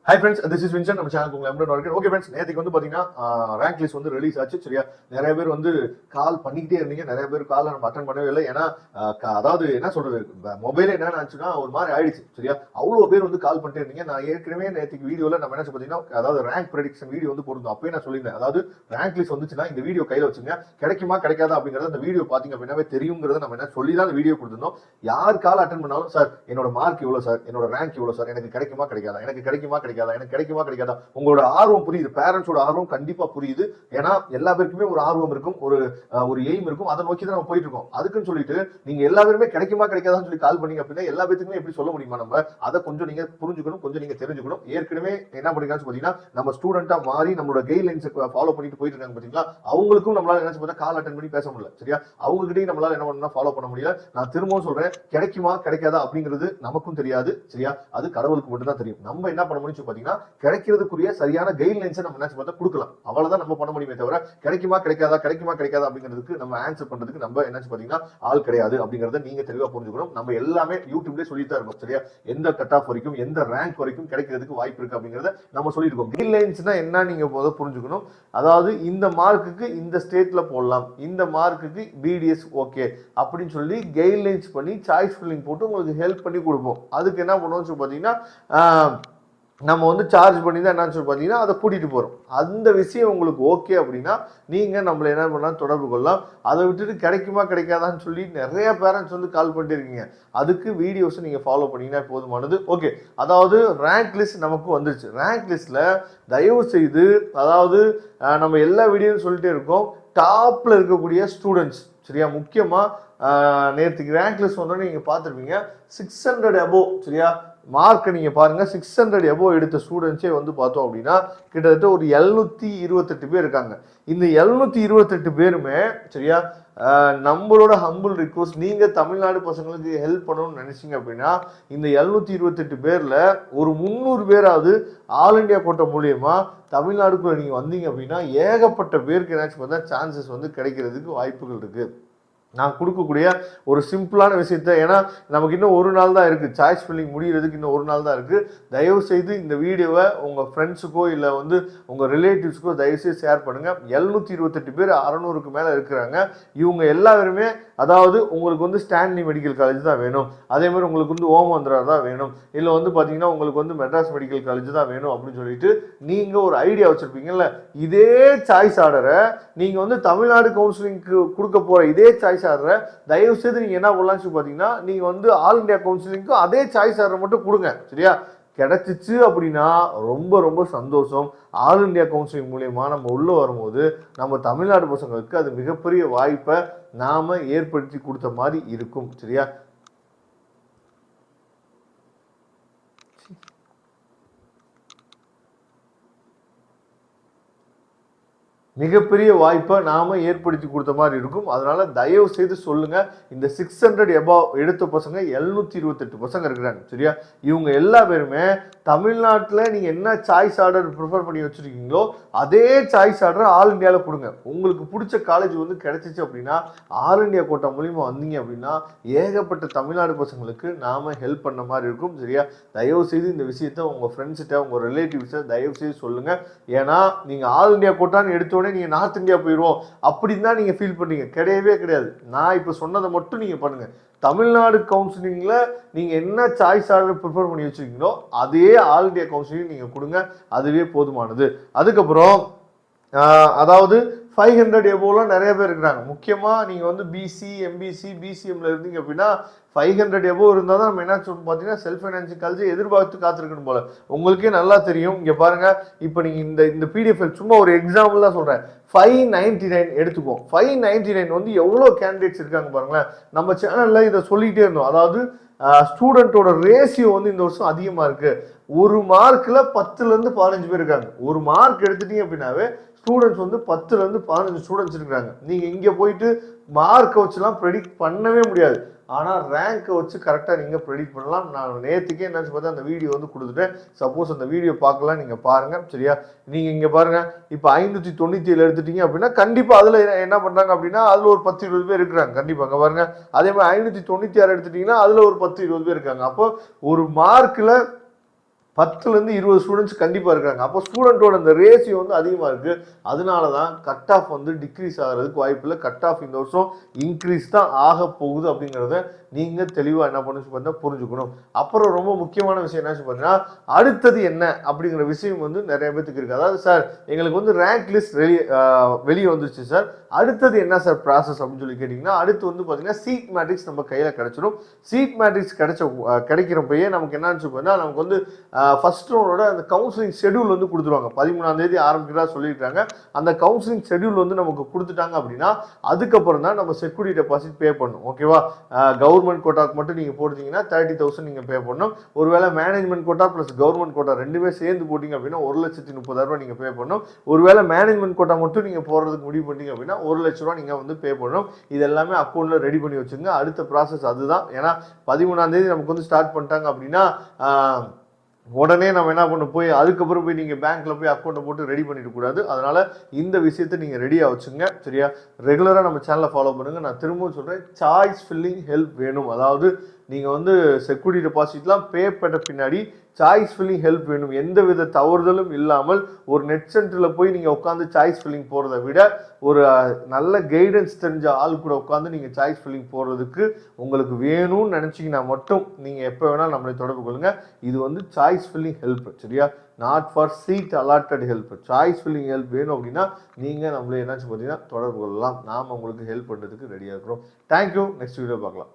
Hi friends, this is Vincent. நம்ம சேனலுக்கு உங்களை எப்படி வரவேற்கிறேன். ஓகே ஃப்ரெண்ட்ஸ், நேற்றுக்கு வந்து பாத்தீங்கன்னா ரேங்க் லிஸ்ட் வந்து ரிலீஸ் ஆச்சு. சரியா, நிறைய பேர் வந்து கால் பண்ணிக்கிட்டே இருந்தீங்க. நிறைய பேர் கால் நம்ம அட்டன் பண்ணவே இல்லை. ஏன்னா அதாவது என்ன சொல்றது, மொபைல் என்ன ஆச்சுன்னா ஒரு மாதிரி ஆயிடுச்சு. சரியா, அவ்வளவு பேர் வந்து கால் பண்ணிட்டே இருந்தீங்க. நான் ஏற்கனவே நேற்றுக்கு வீடியோல நம்ம என்ன பாத்தீங்கன்னா, அதாவது ரேங்க் ப்ரெடிக்ஷன் வீடியோ வந்து போடுறோம். அப்பயே நான் சொல்லியிருந்தேன், அதாவது ரேங்க் லிஸ்ட் வந்துச்சுன்னா இந்த வீடியோ கையில வச்சுங்க, கிடைக்குமா கிடைக்காதா அப்படிங்கறத அந்த வீடியோ பாத்தீங்க அப்படின்னாவே தெரியுங்கிறத நம்ம என்ன சொல்லி தான் அந்த வீடியோ கொடுத்துருந்தோம். யார் கால் அட்டன் பண்ணாலும், சார் என்னோட மார்க் இவ்வளவு, சார் என்னோட ரேங்க் இவ்வளவு, சார் எனக்கு கிடைக்குமா கிடைக்காதா, எனக்கு கிடைக்குமா கிடைக்காதா, எனக்கு கிடைக்குமா கிடைக்காதா, உங்களோட ஆர்வம் புரியுது, பேரண்ட்ஸோட ஆர்வம் கண்டிப்பா புரியுது. ஏன்னா எல்லா பேருக்குமே ஒரு ஆர்வம் இருக்கும், ஒரு எய்ம் இருக்கும், அதை நோக்கி தான் நம்ம போயிட்டு இருக்கோம். அதுக்குன்னு சொல்லிட்டு நீங்க எல்லா பேருமே கிடைக்குமா கிடைக்காதான்னு சொல்லி கால் பண்ணீங்க அப்படின்னா எல்லா பேருக்குமே எப்படி சொல்ல முடியுமா? நம்ம அதை கொஞ்சம் நீங்க புரிஞ்சுக்கணும், கொஞ்சம் நீங்க தெரிஞ்சுக்கணும். ஏற்கனவே என்ன பண்ணிருக்கான்னு பாத்தீங்கன்னா, நம்ம ஸ்டூடெண்டா மாறி நம்மளோட கைட்லைன்ஸ் ஃபாலோ பண்ணிட்டு போயிட்டு இருக்காங்க பாத்தீங்களா, அவங்களுக்கும் நம்மளால என்ன பார்த்தா கால் அட்டன் பண்ணி பேச முடியல. சரியா, அவங்க கிட்டயும் நம்மளால என்ன பண்ணா ஃபாலோ பண்ண முடியல. நான் திரும்பவும் சொல்றேன், கிடைக்குமா கிடைக்காதா அப்படிங்கிறது நமக்கும் தெரியாது. சரியா, அது கடவுளுக்கு மட்டும் தான் தெரியும். நம்ம என்ன பண்ண முடியும் பாத்தீங்கன்னா, கிடைக்கிறதுக்குரிய சரியான கைட்லைன்ஸ் நம்ம என்ன பார்த்தா கொடுக்கலாம். அவ்வளவுதான் நம்ம பண்ண முடியுமே தவிர, கிடைக்குமா கிடைக்காதா கிடைக்குமா கிடைக்காதா அப்படிங்கிறதுக்கு நம்ம ஆன்சர் பண்றதுக்கு நம்ம என்ன பாத்தீங்கன்னா ஆள் கிடையாது. அப்படிங்கறத நீங்க தெளிவா புரிஞ்சுக்கணும். நம்ம எல்லாமே யூடியூப்லயே சொல்லித்தான் இருக்கோம். சரியா, எந்த கட் ஆஃப் வரைக்கும் எந்த ரேங்க் வரைக்கும் கிடைக்கிறதுக்கு வாய்ப்பு இருக்கு அப்படிங்கறத நம்ம சொல்லியிருக்கோம். கைட்லைன்ஸ்னா என்ன நீங்க புரிஞ்சுக்கணும். அதாவது இந்த மார்க்குக்கு இந்த ஸ்டேட்ல போடலாம், இந்த மார்க்குக்கு பிடிஎஸ் ஓகே அப்படின்னு சொல்லி கைட்லைன்ஸ் பண்ணி சாய்ஸ் ஃபில்லிங் போட்டு உங்களுக்கு ஹெல்ப் பண்ணி கொடுப்போம். அதுக்கு என்ன பண்ணுவோம்னு பாத்தீங்கன்னா, நம்ம வந்து சார்ஜ் பண்ணி தான் என்ன சொல்லி பார்த்தீங்கன்னா அதை கூட்டிகிட்டு போகிறோம். அந்த விஷயம் உங்களுக்கு ஓகே அப்படின்னா நீங்கள் நம்மளை என்ன பண்ணலாம், தொடர்பு கொள்ளலாம். அதை விட்டுட்டு கிடைக்குமா கிடைக்காதான்னு சொல்லி நிறைய பேரண்ட்ஸ் வந்து கால் பண்ணிட்டு இருக்கீங்க. அதுக்கு வீடியோஸை நீங்கள் ஃபாலோ பண்ணிங்கன்னா போதுமானது. ஓகே, அதாவது ரேங்க் லிஸ்ட் நமக்கு வந்துருச்சு. ரேங்க் லிஸ்ட்டில் தயவு செய்து, அதாவது நம்ம எல்லா வீடியோவும் சொல்லிட்டே இருக்கோம், டாப்பில் இருக்கக்கூடிய ஸ்டூடெண்ட்ஸ், சரியா, முக்கியமாக நேற்றுக்கு ரேங்க் லிஸ்ட் வந்தோடனே நீங்கள் பார்த்துருப்பீங்க 600 above. சரியா, மார்க் நீங்க பாருங்க, 600 above எடுத்த ஸ்டூடெண்ட்ஸே வந்து பார்த்தோம் அப்படின்னா கிட்டத்தட்ட ஒரு 728 பேர் இருக்காங்க. இந்த 728 பேருமே சரியா, நம்மளோட ஹம்பிள் ரிக்வஸ்ட், நீங்க தமிழ்நாடு பசங்களுக்கு ஹெல்ப் பண்ணணும்னு நினைச்சீங்க அப்படின்னா இந்த 728 பேர்ல ஒரு 300 பேராவது ஆல் இண்டியா கோட்டா மூலியமா தமிழ்நாடுக்குள்ள நீங்க வந்தீங்க அப்படின்னா ஏகப்பட்ட பேருக்கு என்னாச்சு பார்த்தா சான்சஸ் வந்து கிடைக்கிறதுக்கு வாய்ப்புகள் இருக்கு. நான் கொடுக்கக்கூடிய ஒரு சிம்பிளான விஷயத்த, ஏன்னா நமக்கு இன்னும் ஒரு நாள் தான் இருக்குது, சாய்ஸ் ஃபில்லிங் முடிகிறதுக்கு இன்னும் ஒரு நாள் தான் இருக்குது. தயவு செய்து இந்த வீடியோவை உங்கள் ஃப்ரெண்ட்ஸுக்கோ இல்லை வந்து உங்கள் ரிலேட்டிவ்ஸுக்கோ தயவுசெய்து ஷேர் பண்ணுங்கள். 728 பேர் 600க்கு மேலே இருக்கிறாங்க. இவங்க எல்லாருமே, அதாவது உங்களுக்கு வந்து ஸ்டான்லி மெடிக்கல் காலேஜ் தான் வேணும், அதே மாதிரி உங்களுக்கு வந்து ஓமந்திரா தான் வேணும், இல்லை வந்து பார்த்தீங்கன்னா உங்களுக்கு வந்து மெட்ராஸ் மெடிக்கல் காலேஜ் தான் வேணும் அப்படின்னு சொல்லிட்டு நீங்கள் ஒரு ஐடியா வச்சுருப்பீங்கல்ல. இதே சாய்ஸ் ஆர்டரை நீங்கள் வந்து தமிழ்நாடு கவுன்சிலிங்க்கு கொடுக்க போகிற இதே சாய்ஸ் ஆர்டரை தயவு செய்து நீங்க என்ன பண்ணலாம்னு பாத்தீங்கன்னா, நீங்க வந்து ஆல் இண்டியா கவுன்சிலிங்க்கு அதே சாய்ஸ் ஆர்டர் மட்டும் கொடுங்க. சரியா, கிடைச்சிச்சு அப்படின்னா ரொம்ப ரொம்ப சந்தோஷம். ஆல் இண்டியா கவுன்சிலிங் மூலியமா நம்ம உள்ள வரும்போது நம்ம தமிழ்நாடு பசங்களுக்கு அது மிகப்பெரிய வாய்ப்பை நாம ஏற்படுத்தி கொடுத்த மாதிரி இருக்கும். சரியா, மிகப்பெரிய வாய்ப்பை நாம ஏற்படுத்தி கொடுத்த மாதிரி இருக்கும். அதனால தயவு செய்து சொல்லுங்க, இந்த 600 above எடுத்த பசங்க 728 பசங்க இருக்கிறாங்க. சரியா, இவங்க எல்லா பேருமே தமிழ்நாட்டில் நீங்க என்ன சாய்ஸ் ஆர்டர் ப்ரிஃபர் பண்ணி வச்சிருக்கீங்களோ அதே சாய்ஸ் ஆர்டர் ஆல் இண்டியாவில் கொடுங்க. உங்களுக்கு பிடிச்ச காலேஜ் வந்து கிடைச்சிச்சு அப்படின்னா ஆல் இண்டியா கோட்டா மூலியமா வந்தீங்க அப்படின்னா ஏகப்பட்ட தமிழ்நாடு பசங்களுக்கு நாம ஹெல்ப் பண்ண மாதிரி இருக்கும். சரியா, தயவு செய்து இந்த விஷயத்த உங்க ஃப்ரெண்ட்ஸ்கிட்ட உங்க ரிலேட்டிவ்ஸை தயவு செய்து சொல்லுங்க. ஏன்னா நீங்க ஆல் இண்டியா கோட்டான்னு எடுத்தோடனே நீங்க நார்த் இந்தியா போயிடுவோம் அப்படின்னு தான் நீங்க ஃபீல் பண்ணீங்க. கிடையவே கிடையாது. நான் இப்ப சொன்னதை மட்டும் நீங்க பண்ணுங்க. தமிழ்நாடு கவுன்சிலிங்ல நீங்க என்ன சாய்ஸ் ஆர்டர் ப்ரிஃபர் பண்ணி வச்சிருக்கீங்களோ அதே ஆல் இண்டியா கவுன்சிலிங் நீங்க கொடுங்க, அதுவே போதுமானது. அதுக்கப்புறம் அதாவது 500 above நிறைய பேர் இருக்கிறாங்க. முக்கியமா நீங்க வந்து பிசி, எம்பிசி, பிசிஎம்ல இருந்தீங்க அப்படின்னா 500 above இருந்தால் தான் நம்ம என்ன சொல்லணும் பார்த்தீங்கன்னா செல்ஃப் ஃபைனான்சிங் காலேஜ் எதிர்பார்த்து காத்திருக்கணும் போல. உங்களுக்கே நல்லா தெரியும். இங்க பாருங்க, இப்போ நீங்க இந்த பிடிஎஃப் சும்மா ஒரு எக்ஸாம்பிள் தான் சொல்றேன். 599 எடுத்துக்கோம். 599 வந்து எவ்வளோ கேண்டிடேட்ஸ் இருக்காங்க பாருங்களேன். நம்ம சேனல்ல இதை சொல்லிட்டே இருந்தோம். அதாவது ஸ்டூடெண்டோட ரேஷியோ வந்து இந்த வருஷம் அதிகமா இருக்கு. ஒரு மார்க்ல 10ல இருந்து 15 பேர் இருக்காங்க. ஒரு மார்க் எடுத்துட்டீங்க அப்படின்னாவே ஸ்டூடெண்ட்ஸ் வந்து 10ல இருந்து 15 ஸ்டூடெண்ட்ஸ் இருக்காங்க. நீங்க இங்க போயிட்டு மார்க்கை வச்சுலாம் ப்ரெடிக்ட் பண்ணவே முடியாது. ஆனால் ரேங்கை வச்சு கரெக்டாக நீங்கள் ப்ரெடிக்ட் பண்ணலாம். நான் நேற்றுக்கே என்ன பார்த்தா அந்த வீடியோ வந்து கொடுத்துட்டேன். சப்போஸ் அந்த வீடியோ பார்க்கலாம், நீங்கள் பாருங்கள். சரியா, நீங்கள் இங்கே பாருங்கள், இப்போ 597 எடுத்துட்டீங்க அப்படின்னா கண்டிப்பாக அதில் என்ன பண்ணுறாங்க அப்படின்னா அதில் ஒரு 10-20 பேர் இருக்கிறாங்க. கண்டிப்பாக அங்கே பாருங்கள். அதே மாதிரி 596 எடுத்துட்டீங்கன்னா அதில் ஒரு 10-20 பேர் இருக்காங்க. அப்போ ஒரு மார்க்கில் 10லேருந்து 20 ஸ்டூடெண்ட்ஸ் கண்டிப்பாக இருக்காங்க. அப்போ ஸ்டூடெண்ட்டோட அந்த ரேஷியோ வந்து அதிகமாக இருக்குது. அதனால தான் கட் ஆஃப் வந்து டிக்ரீஸ் ஆகிறதுக்கு வாய்ப்பு இல்லை. கட் ஆஃப் இந்த வருஷம் இன்க்ரீஸ் தான் ஆக போகுது அப்படிங்கிறத நீங்கள் தெளிவாக என்ன பண்ணி பார்த்தா புரிஞ்சுக்கணும். அப்புறம் ரொம்ப முக்கியமான விஷயம் என்ன பார்த்தீங்கன்னா, அடுத்தது என்ன அப்படிங்கிற விஷயம் வந்து நிறைய பேத்துக்கு இருக்குது. அதாவது சார் எங்களுக்கு வந்து ரேங்க் லிஸ்ட் வெளியே வந்துருச்சு சார், அடுத்தது என்ன சார் ப்ராசஸ் அப்படின்னு சொல்லி கேட்டிங்கன்னா, அடுத்து வந்து பார்த்தீங்கன்னா சீட் மேட்ரிக்ஸ் நம்ம கையில் கிடச்சிடும். சீட் மேட்ரிக்ஸ் கிடைக்கிறப்பயே நமக்கு என்ன பார்த்தீங்கன்னா, நமக்கு வந்து ஃபர்ஸ்ட் ரவுண்டோட அந்த கவுன்சிலிங் ஷெடியூல் வந்து கொடுத்துருவாங்க. 13ஆம் தேதி ஆரம்பிக்கிறதா சொல்லியிருக்காங்க. அந்த கவுன்சிலிங் ஷெடியூல் வந்து நமக்கு கொடுத்துட்டாங்க அப்படின்னா அதுக்கப்புறம் தான் நம்ம செக்யூரிட்டி டெபாசிட் பே பண்ணணும். ஓகேவா? கவர்மெண்ட் கோட்டாக்கு மட்டும் நீங்கள் போட்டீங்கன்னா 30,000 நீங்கள் பே பண்ணணும். ஒருவேளை management quota plus government quota ரெண்டுமே சேர்ந்து போட்டிங்க அப்படின்னா 1,30,000 நீங்கள் பே பண்ணணும். ஒருவேளை மேனேஜ்மெண்ட் கோட்டா மட்டும் நீங்கள் போடுறதுக்கு முடிவு பண்ணிட்டீங்க அப்படின்னா 1,00,000 நீங்கள் வந்து பே பண்ணணும். இது எல்லாமே அக்கௌண்ட்டில் ரெடி பண்ணி வச்சுங்க. அடுத்த ப்ராசஸ் அதுதான். ஏன்னா 13ஆம் தேதி நமக்கு வந்து ஸ்டார்ட் பண்ணிட்டாங்க அப்படின்னா உடனே நம்ம என்ன பண்ண போய் அதுக்கப்புறம் போய் நீங்கள் பேங்க்கில் போய் அக்கௌண்ட்டை போட்டு ரெடி பண்ணிட்டு கூடாது. அதனால் இந்த விஷயத்தை நீங்கள் ரெடியாக வச்சுங்க. சரியா? ரெகுலராக நம்ம சேனலை ஃபாலோ பண்ணுங்கள். நான் திரும்பவும் சொல்கிறேன், சாய்ஸ் ஃபில்லிங் ஹெல்ப் வேணும். அதாவது நீங்கள் வந்து செக்யூரிட்டி டெபாசிட்லாம் பே பண்ண பின்னாடி சாய்ஸ் ஃபில்லிங் ஹெல்ப் வேணும். எந்த வித தவறுதலும் இல்லாமல் ஒரு நெட் சென்டரில் போய் நீங்கள் உட்காந்து சாய்ஸ் ஃபில்லிங் போகிறத விட ஒரு நல்ல கைடன்ஸ் தெரிஞ்ச ஆள் கூட உட்காந்து நீங்கள் சாய்ஸ் ஃபில்லிங் போடுறதுக்கு உங்களுக்கு வேணும்னு நினச்சிங்கன்னா மட்டும் நீங்கள் எப்போ வேணாலும் நம்மளை தொடர்பு கொள்ளுங்கள். இது வந்து சாய்ஸ் ஃபில்லிங் ஹெல்ப். சரியா? Not for seat allotted help. Choice filling help வேணும் அப்படின்னா நீங்கள் நம்மளே என்னாச்சு பார்த்தீங்கன்னா தொடர்பு கொள்ளலாம். நாம் உங்களுக்கு ஹெல்ப் பண்ணுறதுக்கு ரெடியாக இருக்கிறோம். தேங்க்யூ. நெக்ஸ்ட் வீடியோ பார்க்கலாம்.